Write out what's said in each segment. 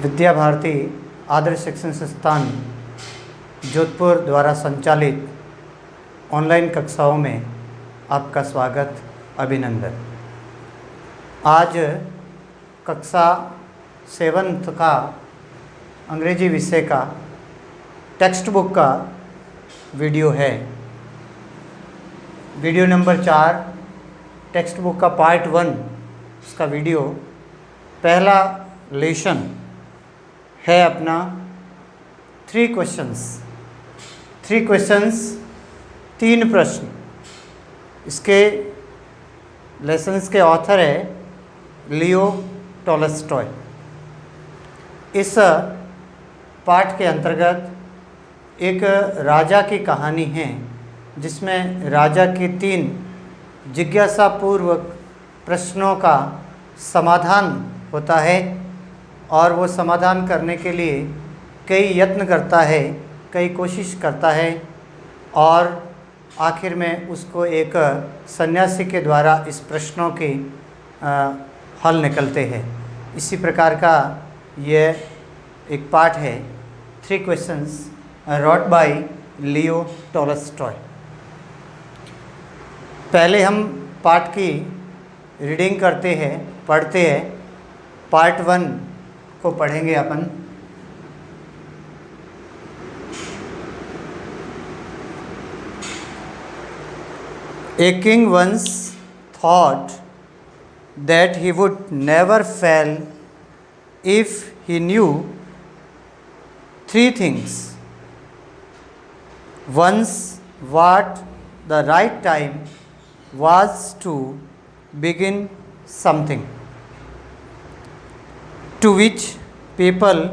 विद्या भारती आदर्श शिक्षण संस्थान जोधपुर द्वारा संचालित ऑनलाइन कक्षाओं में आपका स्वागत, अभिनंदन। आज कक्षा 7th का अंग्रेजी विषय का टेक्स्ट बुक का वीडियो है। वीडियो नंबर 4 टेक्स्ट बुक का पार्ट 1 उसका वीडियो। पहला लेसन है अपना 3 क्वेश्चंस, 3 प्रश्न। इसके लेसन्स के ऑथर है लियो टॉलस्टॉय। इस पाठ के अंतर्गत एक राजा की कहानी है जिसमें राजा की 3 जिज्ञासापूर्वक प्रश्नों का समाधान होता है और वो समाधान करने के लिए कई यत्न करता है, कई कोशिश करता है और आखिर में उसको एक सन्यासी के द्वारा इस प्रश्नों के हल निकलते हैं। इसी प्रकार का यह एक पाठ है 3 questions wrote by Leo Tolstoy. पहले हम पाठ की रीडिंग करते हैं, पढ़ते हैं। पार्ट 1 को पढ़ेंगे अपन। A king once thought that he would never fail if he knew 3 things. Once, what the right time was to begin something. To which people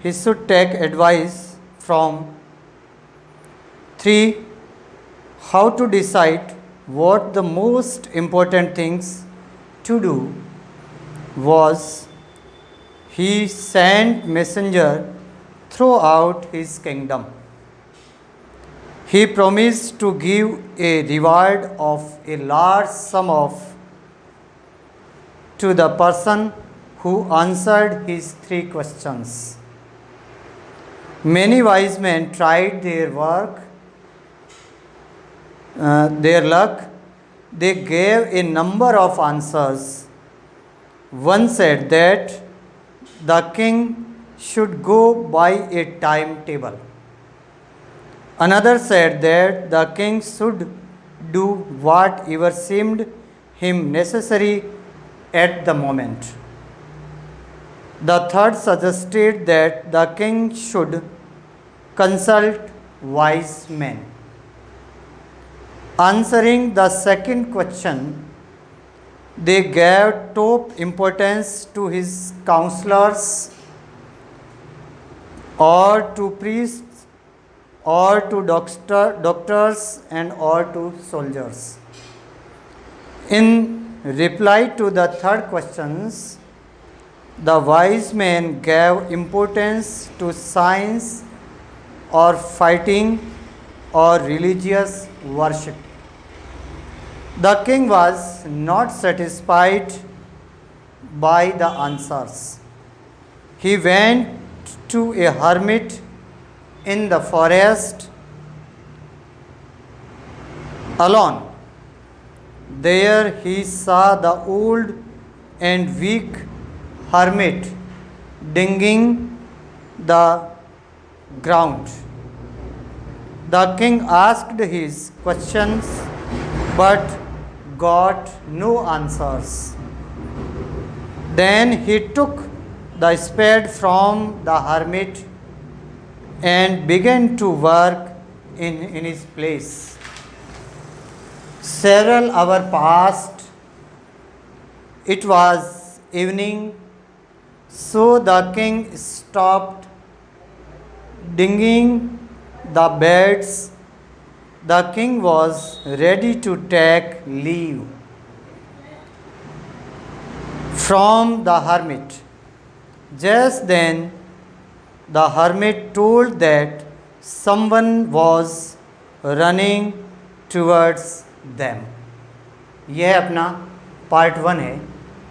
he should take advice from. 3. How to decide what the most important things to do was. He sent messenger throughout his kingdom. He promised to give a reward of a large sum to the person who answered his 3 questions. Many wise men tried their luck. They gave a number of answers. One said that the king should go by a timetable. Another said that the king should do whatever seemed him necessary at the moment. The third suggested that the king should consult wise men. Answering the second question, they gave top importance to his counselors or to priests or to doctors and or to soldiers. In reply to the third questions, the wise men gave importance to science or fighting or religious worship. The king was not satisfied by the answers. He went to a hermit in the forest alone. There he saw the old and weak hermit digging the ground. The king asked his questions but got no answers. Then he took the spade from the hermit and began to work in his place. Several hours passed. It was evening. So the king stopped digging the beds. The king was ready to take leave from the hermit. Just then the hermit told that someone was running towards them. यह अपना part 1 है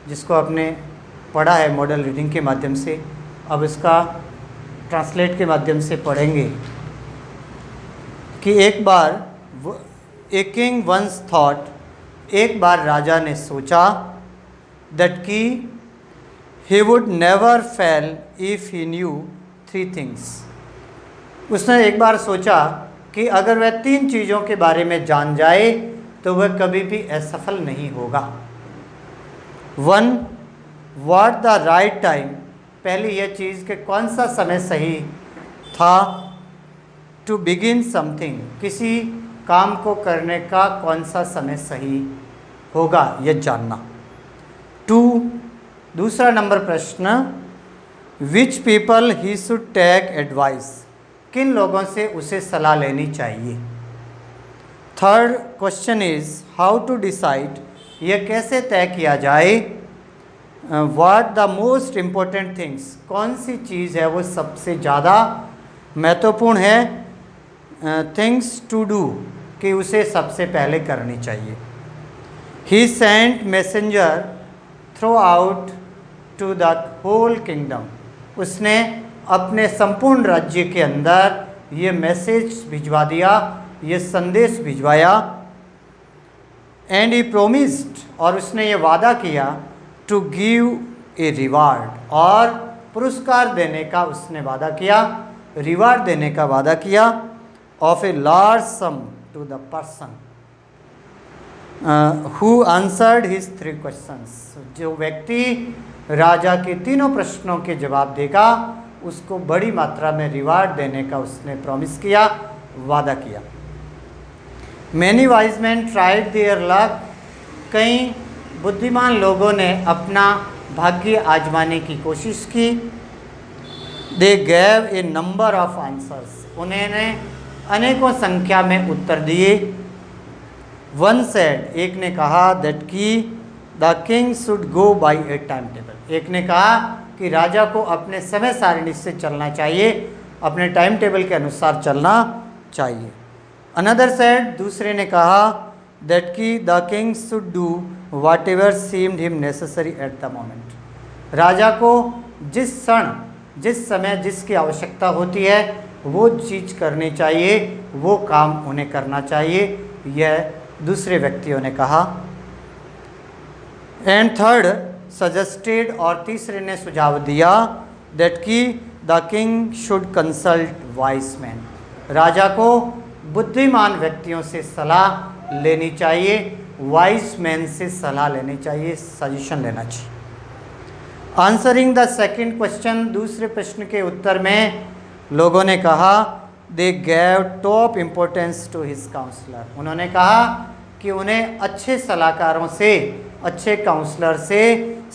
जिसको आपने पढ़ा है model reading के माध्यम से। अब इसका ट्रांसलेट के माध्यम से पढ़ेंगे कि एक बार ए किंग वंस थॉट, एक बार राजा ने सोचा, दैट कि he would never fail if he new 3 things. उसने एक बार सोचा कि अगर वह 3 चीज़ों के बारे में जान जाए तो वह कभी भी असफल नहीं होगा। 1, व्हाट द राइट टाइम, पहली यह चीज़ कि कौन सा समय सही था। टू बिगिन समथिंग, किसी काम को करने का कौन सा समय सही होगा यह जानना। 2, दूसरा नंबर प्रश्न, which people he should take advice, किन लोगों से उसे सलाह लेनी चाहिए। 3rd question is how to decide, यह कैसे तय किया जाए। What the most important things, कौन सी चीज़ है वो सबसे ज़्यादा महत्वपूर्ण है। थिंग्स टू डू, कि उसे सबसे पहले करनी चाहिए। He sent messenger throughout to the whole kingdom, उसने अपने संपूर्ण राज्य के अंदर ये मैसेज भिजवा दिया, ये संदेश भिजवाया। एंड ही प्रोमिस्ड, और उसने ये वादा किया, टू गिव ए रिवार्ड, और पुरस्कार देने का उसने वादा किया, रिवार्ड देने का वादा किया, of a large sum to the person who answered his 3 questions, जो व्यक्ति राजा के 3 प्रश्नों के जवाब देगा उसको बड़ी मात्रा में रिवार्ड देने का उसने प्रॉमिस किया, वादा किया। Many wise man tried there luck, कई बुद्धिमान लोगों ने अपना भाग्य आजमाने की कोशिश की। They gave a number of answers, उन्होंने अनेकों संख्या में उत्तर दिए। वन सेड, एक ने कहा, दैट कि the king should go by A time table, एक ने कहा कि राजा को अपने समय सारिणी से चलना चाहिए, अपने टाइम टेबल के अनुसार चलना चाहिए। अनदर सेड, दूसरे ने कहा, दैट कि the king should do whatever seemed him necessary at the moment, राजा को जिस क्षण जिस समय जिसकी आवश्यकता होती है वो चीज़ करनी चाहिए, वो काम उन्हें करना चाहिए, यह दूसरे व्यक्तियों ने कहा। एंड थर्ड सजेस्टेड, और तीसरे ने सुझाव दिया, दैट कि the king should consult wise man, राजा को बुद्धिमान व्यक्तियों से सलाह लेनी चाहिए, वाइस मैन से सलाह लेनी चाहिए, सजेशन लेना चाहिए। आंसरिंग द सेकंड क्वेश्चन, दूसरे प्रश्न के उत्तर में लोगों ने कहा, they gave top importance to his counsellor, उन्होंने कहा कि उन्हें अच्छे सलाहकारों से, अच्छे काउंसलर से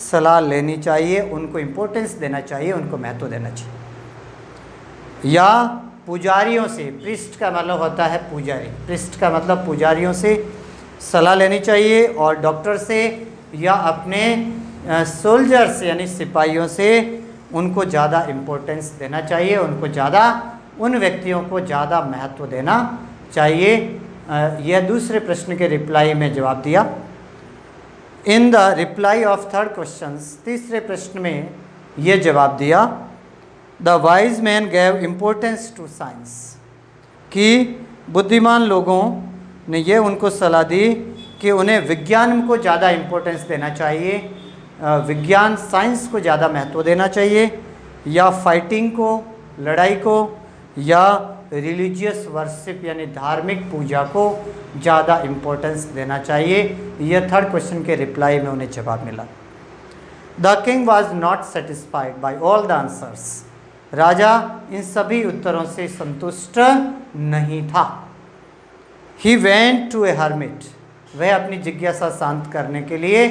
सलाह लेनी चाहिए, उनको इम्पोर्टेंस देना चाहिए, उनको महत्व देना चाहिए। या पुजारियों से, प्रिस्ट का मतलब होता है पुजारी, प्रिस्ट का मतलब पुजारियों से सलाह लेनी चाहिए, और डॉक्टर से या अपने सोल्जर से यानी सिपाहियों से उनको ज़्यादा इम्पोर्टेंस देना चाहिए, उनको ज़्यादा, उन व्यक्तियों को ज़्यादा महत्व देना चाहिए। यह दूसरे प्रश्न के रिप्लाई में जवाब दिया। In the reply of third question, तीसरे प्रश्न में यह जवाब दिया, the wise man gave importance to science, कि बुद्धिमान लोगों ने यह उनको सलाह दी कि उन्हें विज्ञान को ज़्यादा इम्पोर्टेंस देना चाहिए, विज्ञान साइंस को ज़्यादा महत्व देना चाहिए, या फाइटिंग को, लड़ाई को, या रिलीजियस वर्शिप यानी धार्मिक पूजा को ज़्यादा इम्पोर्टेंस देना चाहिए। यह थर्ड क्वेश्चन के रिप्लाई में उन्हें जवाब मिला। The king was not satisfied by all the answers, राजा इन सभी उत्तरों से संतुष्ट नहीं था। He went to a hermit, वह अपनी जिज्ञासा शांत करने के लिए,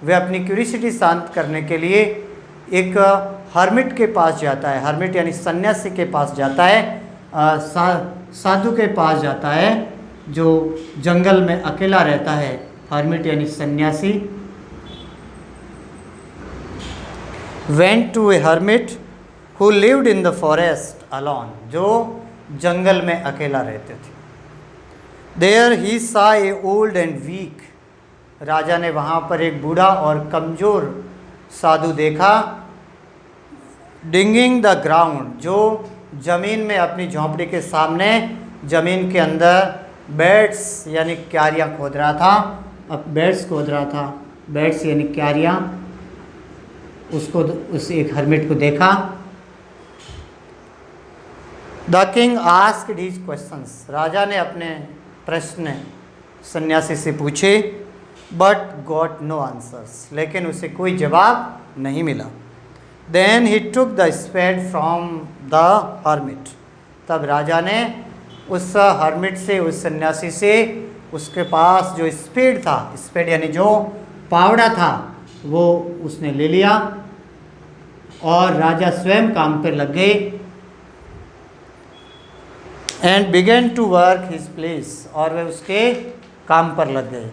वह अपनी क्यूरियोसिटी शांत करने के लिए एक हर्मिट के पास जाता है। हर्मिट यानी सन्यासी के पास जाता है, साधु के पास जाता है जो जंगल में अकेला रहता है। हर्मिट यानी सन्यासी। Went to a hermit who lived in the forest alone, जो जंगल में अकेला रहते थे। There he saw a old and weak, राजा ने वहाँ पर एक बूढ़ा और कमज़ोर साधु देखा। डिंगिंग द ग्राउंड, जो ज़मीन में अपनी झोंपड़ी के सामने ज़मीन के अंदर बेड्स यानी क्यारियाँ खोद रहा था। अब बेड्स खोद रहा था, बेड्स यानी क्यारियाँ। उसको उस एक हर्मिट को देखा। The king asked his questions, राजा ने अपने प्रश्न सन्यासी से पूछे, बट गॉट नो आंसर्स, लेकिन उसे कोई जवाब नहीं मिला। Then he took the spade from the hermit, तब राजा ने उस हर्मिट से, उस सन्यासी से, उसके पास जो स्पेड था, स्पेड यानी जो पावड़ा था, वो उसने ले लिया और राजा स्वयं काम पर लग गए। And began to work his place, और वे उसके काम पर लग गए।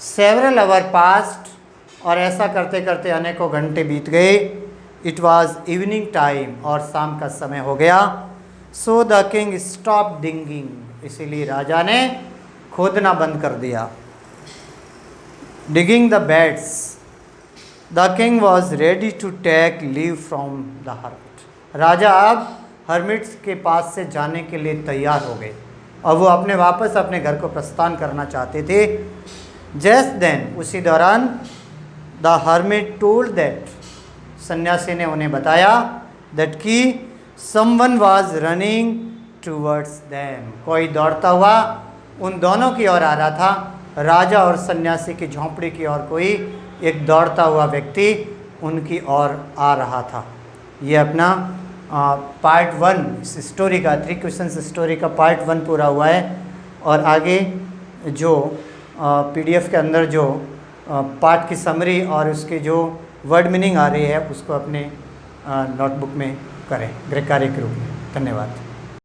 सेवरल आवर पास्ट, और ऐसा करते करते अनेकों घंटे बीत गए। इट वॉज इवनिंग टाइम, और शाम का समय हो गया। So the king stop digging, इसीलिए राजा ने खोदना बंद कर दिया। Digging the beds, the king was ready to take leave from the hermit, राजा अब हर्मिट्स के पास से जाने के लिए तैयार हो गए और वो वापस अपने घर को प्रस्थान करना चाहते थे। जस्ट देन, उसी दौरान, द हर्मिट टोल्ड दैट, सन्यासी ने उन्हें बताया, दैट कि someone was running towards them, कोई दौड़ता हुआ उन दोनों की ओर आ रहा था। राजा और सन्यासी की झोंपड़ी की ओर कोई एक दौड़ता हुआ व्यक्ति उनकी ओर आ रहा था। ये अपना पार्ट 1 इस स्टोरी का, 3 क्वेश्चन स्टोरी का पार्ट 1 पूरा हुआ है। और आगे जो PDF के अंदर जो पार्ट की समरी और उसके जो वर्ड मीनिंग आ रही है, उसको अपने नोटबुक में करें ग्रेकारे के रूप में। धन्यवाद।